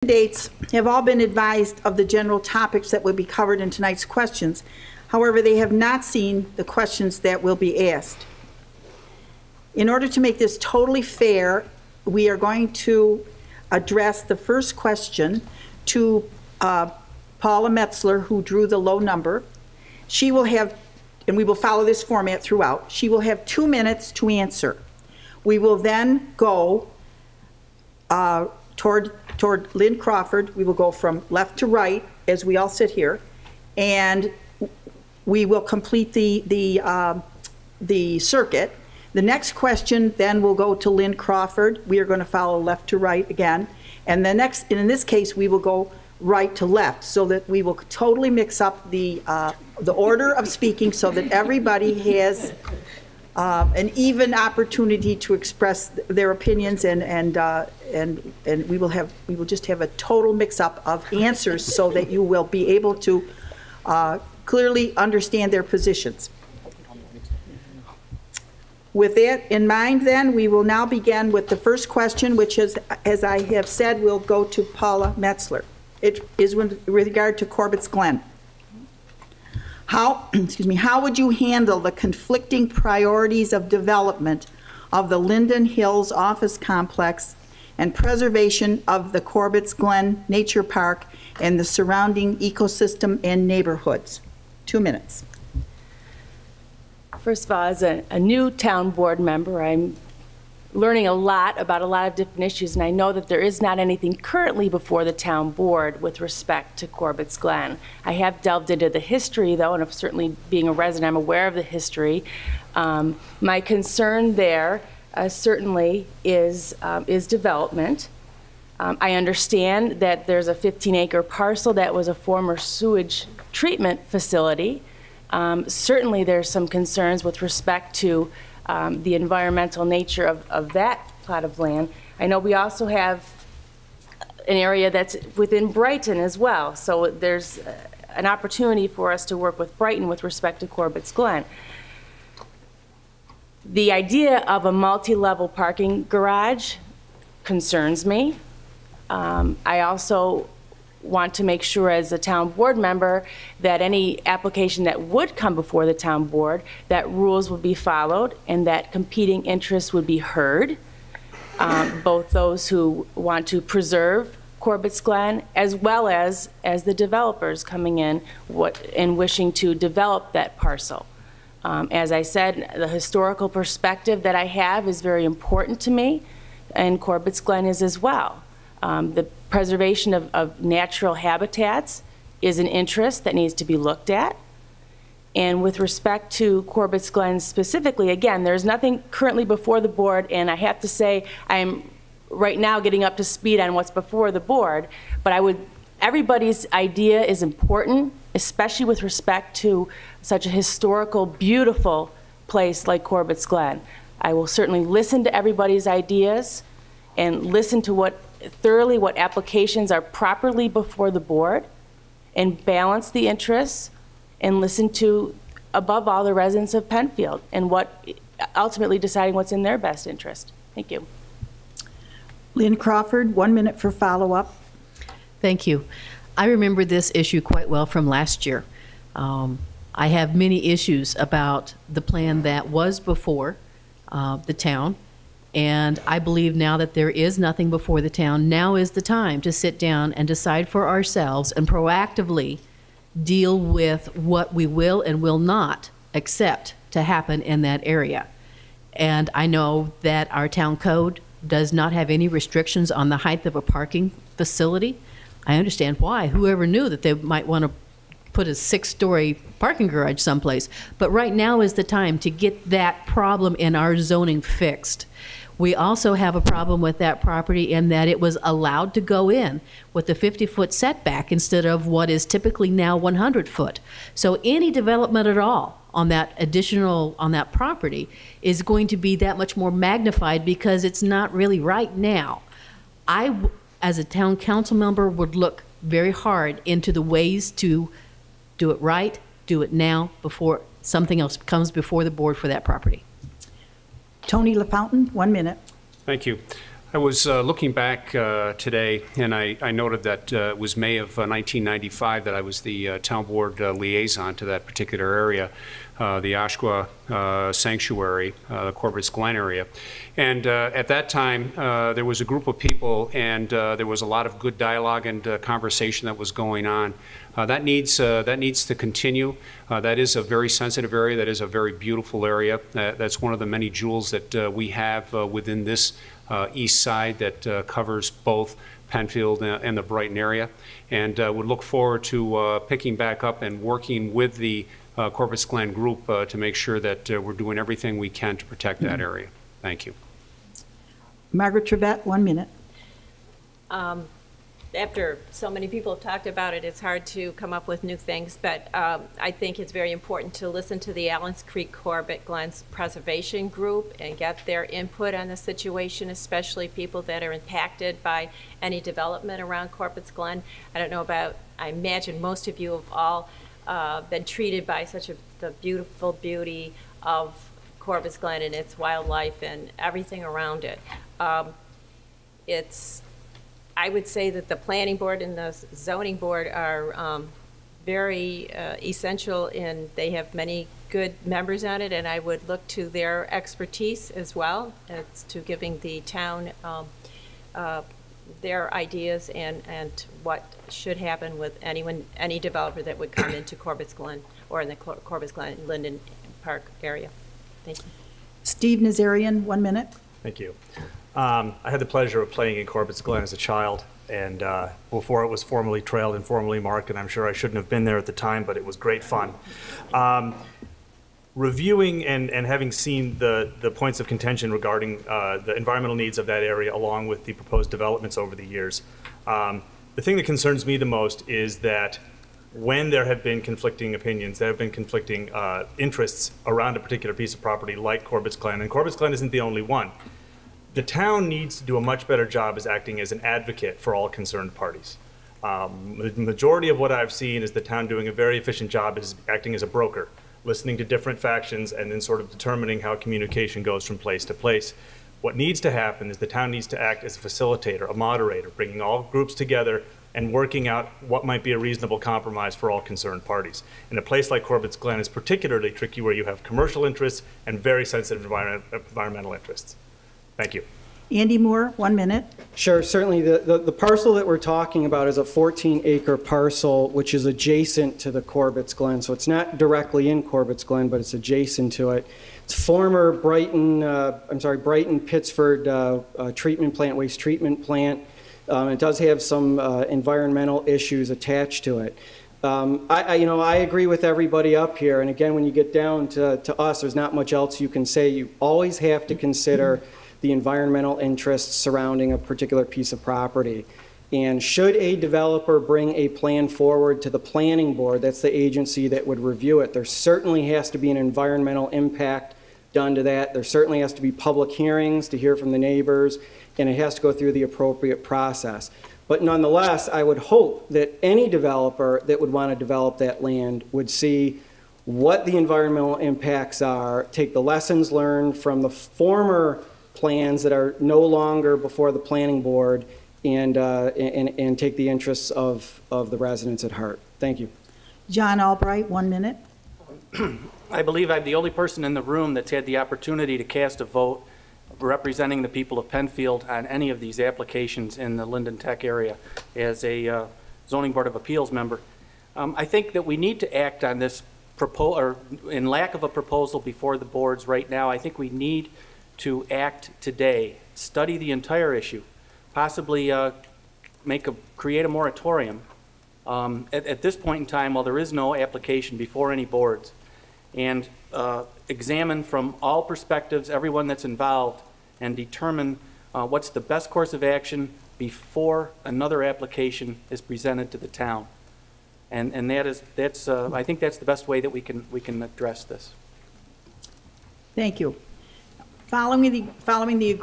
Candidates have all been advised of the general topics that will be covered in tonight's questions. However, they have not seen the questions that will be asked. In order to make this totally fair, we are going to address the first question to Paula Metzler, who drew the low number. She will have, and we will follow this format throughout, she will have 2 minutes to answer. We will then go toward Lynn Crawford. We will go from left to right as we all sit here, and we will complete the circuit. The next question then will go to Lynn Crawford. We are going to follow left to right again, and the next, and in this case, we will go right to left, so that we will totally mix up the order of speaking, so that everybody has an even opportunity to express their opinions, and we will just have a total mix-up of answers, so that you will be able to clearly understand their positions. With that in mind, then, we will now begin with the first question, which is, as I have said, will go to Paula Metzler. It is with regard to Corbetts Glen. How would you handle the conflicting priorities of development of the Linden Hills office complex and preservation of the Corbetts Glen Nature Park and the surrounding ecosystem and neighborhoods? 2 minutes. First of all, as a new town board member, I'm learning a lot about a lot of different issues, and I know that there is not anything currently before the town board with respect to Corbetts Glen. I have delved into the history, though, and certainly being a resident, I'm aware of the history. My concern there certainly is development. I understand that there's a 15-acre parcel that was a former sewage treatment facility. Certainly there's some concerns with respect to the environmental nature of that plot of land. I know we also have an area that's within Brighton as well, so there's an opportunity for us to work with Brighton with respect to Corbetts Glen. The idea of a multi-level parking garage concerns me. I also want to make sure, as a town board member, that any application that would come before the town board, that rules would be followed and that competing interests would be heard, both those who want to preserve Corbetts Glen as well as the developers coming in and wishing to develop that parcel. As I said, the historical perspective that I have is very important to me, and Corbetts Glen is as well. The preservation of natural habitats is an interest that needs to be looked at. And with respect to Corbetts Glen specifically, again, there's nothing currently before the board, and I have to say I'm right now getting up to speed on what's before the board, but everybody's idea is important, especially with respect to such a historical, beautiful place like Corbetts Glen. I will certainly listen to everybody's ideas and listen to thoroughly what applications are properly before the board, and balance the interests, and listen to, above all, the residents of Penfield, and ultimately deciding what's in their best interest. Thank you. Lynn Crawford, 1 minute for follow-up. Thank you. I remember this issue quite well from last year. I have many issues about the plan that was before the town. And I believe now that there is nothing before the town, now is the time to sit down and decide for ourselves and proactively deal with what we will and will not accept to happen in that area. And I know that our town code does not have any restrictions on the height of a parking facility. I understand why. Whoever knew that they might want to put a 6-story parking garage someplace. But right now is the time to get that problem in our zoning fixed. We also have a problem with that property in that it was allowed to go in with a 50-foot setback instead of what is typically now 100-foot. So any development at all on that property is going to be that much more magnified because it's not really right now. I, as a town council member, would look very hard into the ways to do it right, do it now, before something else comes before the board for that property. Tony LaFountain, 1 minute. Thank you. I was looking back today, and I noted that it was May of 1995 that I was the town board liaison to that particular area, the Oshkosh Sanctuary, the Corbetts Glen area. And at that time, there was a group of people, and there was a lot of good dialogue and conversation that was going on. That needs to continue. That is a very sensitive area. That is a very beautiful area. That's one of the many jewels that we have within this east side that covers both Penfield and the Brighton area, and would look forward to picking back up and working with the Corbetts Glen group to make sure that we're doing everything we can to protect that area. Thank you. Margaret Trevette, 1 minute. After so many people have talked about it, it's hard to come up with new things, but I think it's very important to listen to the Allens Creek Corbett Glens Preservation Group and get their input on the situation, especially people that are impacted by any development around Corbetts Glen. I don't know about, I imagine most of you have all been treated by the beautiful beauty of Corbetts Glen and its wildlife and everything around it. I would say that the planning board and the zoning board are very essential, and they have many good members on it, and I would look to their expertise as well as to giving the town their ideas and what should happen with any developer that would come into Corbetts Glen or in the Corbetts Glen Linden Park area. Thank you. Steve Nazarian, 1 minute. Thank you. I had the pleasure of playing in Corbetts Glen as a child, and before it was formally trailed and formally marked, and I'm sure I shouldn't have been there at the time, but it was great fun. Reviewing and having seen the points of contention regarding the environmental needs of that area along with the proposed developments over the years, the thing that concerns me the most is that when there have been conflicting opinions, there have been conflicting interests around a particular piece of property like Corbetts Glen, and Corbetts Glen isn't the only one. The town needs to do a much better job as acting as an advocate for all concerned parties. The majority of what I've seen is the town doing a very efficient job as acting as a broker, listening to different factions and then sort of determining how communication goes from place to place. What needs to happen is the town needs to act as a facilitator, a moderator, bringing all groups together and working out what might be a reasonable compromise for all concerned parties. And a place like Corbetts Glen is particularly tricky where you have commercial interests and very sensitive environmental interests. Thank you. Andy Moore, 1 minute. Sure, certainly. The parcel that we're talking about is a 14-acre parcel which is adjacent to the Corbetts Glen. So it's not directly in Corbetts Glen, but it's adjacent to it. It's former Brighton Pittsford treatment plant, waste treatment plant. It does have some environmental issues attached to it. I agree with everybody up here. And again, when you get down to us, there's not much else you can say. You always have to consider the environmental interests surrounding a particular piece of property. And should a developer bring a plan forward to the planning board, that's the agency that would review it, there certainly has to be an environmental impact done to that. There certainly has to be public hearings to hear from the neighbors, and it has to go through the appropriate process. But nonetheless, I would hope that any developer that would want to develop that land would see what the environmental impacts are, take the lessons learned from the former plans that are no longer before the planning board, and take the interests of the residents at heart. Thank you. John Albright, 1 minute. I believe I'm the only person in the room that's had the opportunity to cast a vote representing the people of Penfield on any of these applications in the Linden Tech area as a Zoning Board of Appeals member. I think that we need to act on this in lack of a proposal before the boards right now. I think we need to act today, study the entire issue, possibly create a moratorium at this point in time while there is no application before any boards, and examine from all perspectives everyone that's involved and determine what's the best course of action before another application is presented to the town. And I think that's the best way that we can address this. Thank you. Following the agreement